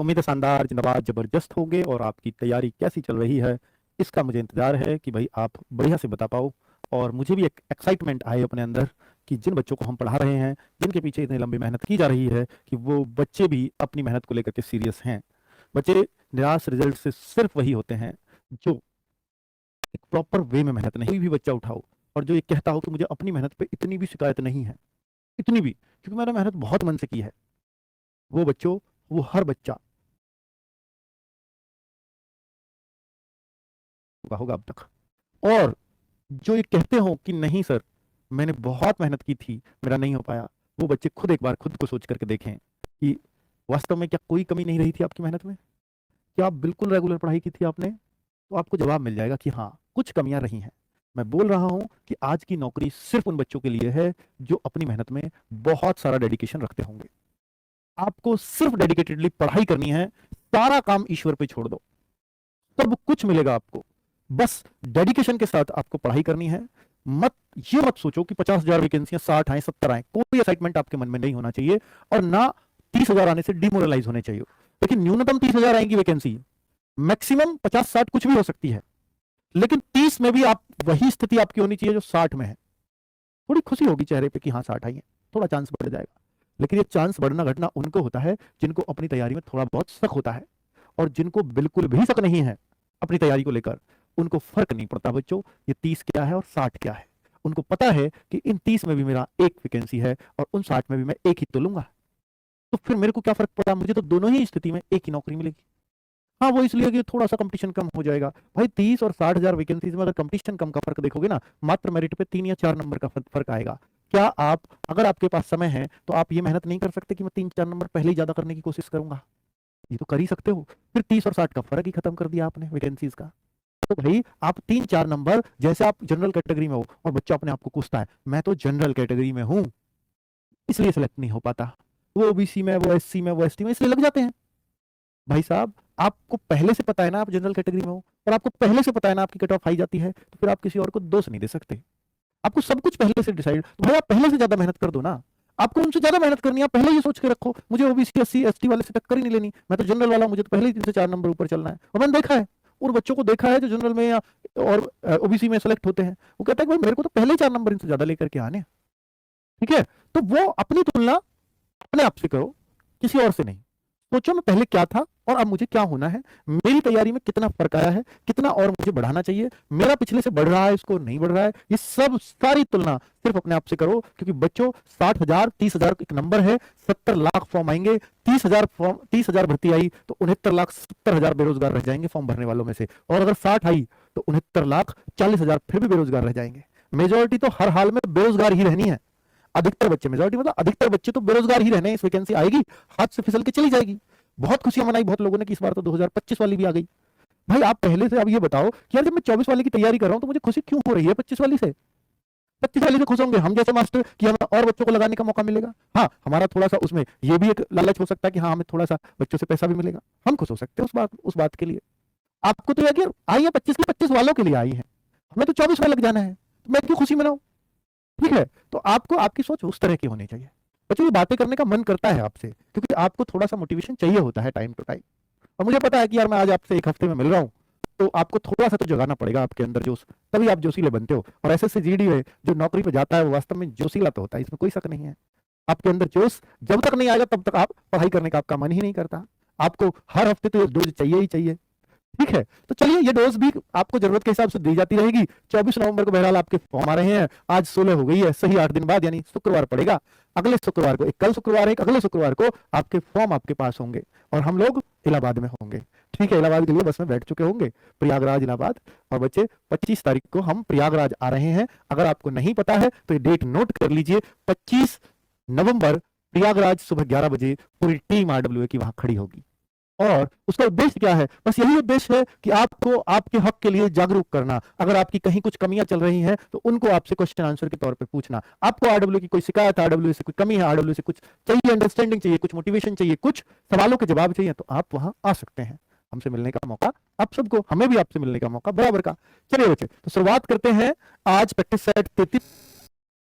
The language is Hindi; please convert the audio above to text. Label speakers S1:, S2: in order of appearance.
S1: उम्मीद है शानदार, जिंदाबाद, जबरदस्त होंगे। और आपकी तैयारी कैसी चल रही है इसका मुझे इंतजार है कि भाई आप बढ़िया से बता पाओ, और मुझे भी एक एक्साइटमेंट आए अपने अंदर कि जिन बच्चों को हम पढ़ा रहे हैं, जिनके पीछे इतनी लंबी मेहनत की जा रही है, कि वो बच्चे भी अपनी मेहनत को लेकर के सीरियस हैं। बच्चे निराश रिजल्ट से सिर्फ वही होते हैं जो एक प्रॉपर वे में मेहनत नहीं। कोई भी बच्चा उठाओ और जो ये कहता हो कि मुझे अपनी मेहनत पे इतनी भी शिकायत नहीं है, इतनी भी, क्योंकि मैंने मेहनत बहुत मन से की है, वो बच्चों, वो हर बच्चा होगा अब तक। और जो ये कहते हो कि नहीं सर मैंने बहुत मेहनत की थी, मेरा नहीं हो पाया, वो बच्चे खुद एक बार खुद को सोच करके देखें कि वास्तव में क्या कोई कमी नहीं रही थी आपकी मेहनत में? क्या आप बिल्कुल रेगुलर पढ़ाई की थी आपने? तो आपको जवाब मिल जाएगा कि हाँ, कुछ कमियां रही हैं। मैं बोल रहा हूं कि आज की नौकरी सिर्फ उन बच्चों के लिए है जो अपनी मेहनत में बहुत सारा डेडिकेशन रखते होंगे। आपको सिर्फ डेडिकेटेडली पढ़ाई करनी है, सारा काम ईश्वर पे छोड़ दो, सब कुछ मिलेगा आपको। बस डेडिकेशन के साथ आपको पढ़ाई करनी है। ये मत सोचो कि 50,000 वैकेंसियां 60 आए 70 आए, कोई एक्साइटमेंट आपके मन में नहीं होना चाहिए, और ना 30,000 आने से डिमोरलाइज होने चाहिए। लेकिन न्यूनतम 30,000 आएंगी वैकेंसी, मैक्सिमम 50-60 कुछ भी हो सकती है, लेकिन 30 में भी आप वही स्थिति आपकी होनी चाहिए जो 60 में है। थोड़ी खुशी होगी चेहरे पे कि हाँ 60 आई है, थोड़ा चांस बढ़ जाएगा, लेकिन ये चांस बढ़ना घटना उनको होता है जिनको अपनी तैयारी में थोड़ा बहुत शक होता है, और जिनको बिल्कुल भी शक नहीं है अपनी तैयारी को लेकर, उनको फर्क नहीं पड़ता बच्चों ये 30 क्या है और 60 क्या है। उनको पता है कि इन 30 में भी मेरा एक वैकेंसी है और उन 60 में भी मैं एक ही तो लूंगा, तो फिर मेरे को क्या फर्क पड़ा, मुझे तो दोनों ही स्थिति में एक ही नौकरी मिलेगी। हाँ, वो इसलिए कि थोड़ा सा कंपटीशन कम हो जाएगा। भाई 30 और 60,000 वैकेंसीज में अगर कंपटीशन कम का फर्क देखोगे ना, मात्र मेरिट पे 3 या 4 नंबर का फर्क आएगा। क्या आप, अगर आपके पास समय है तो आप ये मेहनत नहीं कर सकते कि मैं 3-4 नंबर पहले ही ज्यादा करने की कोशिश करूंगा? ये तो कर ही सकते हो। फिर 30 और 60 का फर्क ही खत्म कर दिया आपने वैकेंसीज का। तो भाई आप 3-4 नंबर, जैसे आप जनरल कैटेगरी में हो और बच्चा अपने आप को कोसता है मैं तो जनरल कैटेगरी में हूं इसलिए सेलेक्ट नहीं हो पाता, वो ओबीसी में, वो एससी में, वो एसटी में, इसलिए लग जाते हैं। भाई साहब, आपको पहले से पता है ना आप जनरल कैटेगरी में हो, और आपको पहले से पता है ना आपकी कट ऑफ हाई जाती है, तो फिर आप किसी और को दोष नहीं दे सकते। आपको सब कुछ पहले से डिसाइड, तो भाई आप पहले से ज्यादा मेहनत कर दो ना। आपको उनसे ज्यादा मेहनत करनी है, आप पहले ये सोच के रखो मुझे ओबीसी एससी एसटी वाले से टक्कर ही नहीं लेनी, मैं तो जनरल वाला हूं, मुझे तो पहले ही 3 से 4 नंबर ऊपर चलना है। और मैंने देखा है उन बच्चों को, देखा है जो जनरल में या और ओबीसी में सेलेक्ट होते हैं, वो कहता है कि भाई मेरे को तो पहले ही 4 नंबर इनसे ज्यादा लेकर के आने। ठीक है, तो वो अपनी तुलना अपने आप से करो, किसी और से नहीं। सोचो मैं पहले क्या था और अब मुझे क्या होना है, मेरी तैयारी में कितना फर्क आया है, कितना और मुझे बढ़ाना चाहिए, मेरा पिछले से बढ़ रहा है, इसको नहीं बढ़ रहा है, ये सब सारी तुलना सिर्फ अपने आप से करो। क्योंकि बच्चों 60,000 30,000 एक नंबर है, 70 लाख फॉर्म आएंगे, 30,000 भर्ती आई तो 69,70,000 बेरोजगार रह जाएंगे फॉर्म भरने वालों में से, और अगर 60 आई तो 69,40,000 फिर भी बेरोजगार रह जाएंगे। मेजोरिटी तो हर हाल में बेरोजगार ही रहनी है, अधिकतर बच्चे, मेजोरिटी मतलब अधिकतर बच्चे तो बेरोजगार ही रहने, इस वैकेंसी आएगी हाथ से फिसल के चली जाएगी। बहुत खुशियां मनाई बहुत लोगों ने कि इस बार तो 2025 वाली भी आ गई। भाई आप पहले से अब ये बताओ कि यार जब मैं 24 वाले की तैयारी कर रहा हूं तो मुझे खुशी क्यों हो रही है 25 वाली से? 25 वाली से खुश होंगे हम जैसे मास्टर कि हमें और बच्चों को लगाने का मौका मिलेगा। हाँ, हमारा थोड़ा सा उसमें ये भी एक लालच हो सकता है कि हाँ हमें थोड़ा सा बच्चों से पैसा भी मिलेगा, हम खुश हो सकते हैं उस बात के लिए। आपको तो यार आई है 25 की, 25 वालों के लिए आई है, हमें तो 24 में लग जाना है, तो मैं क्यों खुशी मनाऊं? ठीक है, तो आपको आपकी सोच उस तरह की होनी चाहिए। बच्चों ये बातें करने का मन करता है आपसे, क्योंकि आपको थोड़ा सा मोटिवेशन चाहिए होता है टाइम टू टाइम। और मुझे पता है कि यार मैं आज आपसे 1 हफ्ते में मिल रहा हूँ, तो आपको थोड़ा सा तो जगाना पड़ेगा आपके अंदर जोश, तभी आप जोशीले बनते हो। और एसएससी जीडी है जो नौकरी पे जाता है वो वास्तव में जोशीला तो होता है, इसमें कोई शक नहीं है। आपके अंदर जोश जब तक नहीं आएगा तब तक आप पढ़ाई करने का आपका मन ही नहीं करता। आपको हर हफ्ते तो ये डोज चाहिए ही चाहिए। ठीक है, तो चलिए ये डोज भी आपको जरूरत के हिसाब से दी जाती रहेगी। 24 नवंबर को बहरहाल आपके फॉर्म आ रहे हैं, आज 16 हो गई है, सही 8 दिन बाद यानी शुक्रवार पड़ेगा। अगले शुक्रवार को, एक कल शुक्रवार है, एक अगले शुक्रवार को आपके फॉर्म आपके पास होंगे और हम लोग इलाहाबाद में होंगे। ठीक है, इलाहाबाद के लिए बस में बैठ चुके होंगे, प्रयागराज इलाहाबाद। और बच्चे 25 तारीख को हम प्रयागराज आ रहे हैं। अगर आपको नहीं पता है तो ये डेट नोट कर लीजिए, 25 नवंबर प्रयागराज सुबह 11 बजे पूरी टीम आरडब्ल्यूए की वहां खड़ी होगी। और उसका उद्देश्य क्या है? बस यही उद्देश्य है कि आपको आपके हक के लिए जागरूक करना। अगर आपकी कहीं कुछ कमियां चल रही हैं तो उनको आपसे क्वेश्चन आंसर के तौर पे पूछना। आपको आरडब्ल्यू की कोई शिकायत, आरडब्ल्यू से कोई कमी है, आरडब्ल्यू से कुछ चाहिए, अंडरस्टैंडिंग चाहिए, कुछ मोटिवेशन चाहिए, कुछ सवालों के जवाब चाहिए, तो आप वहां आ सकते हैं। हमसे मिलने का मौका आप सबको, हमें भी आपसे मिलने का मौका बराबर का। चलिए बच्चे, तो शुरुआत करते हैं आज प्रैक्टिस सेट 33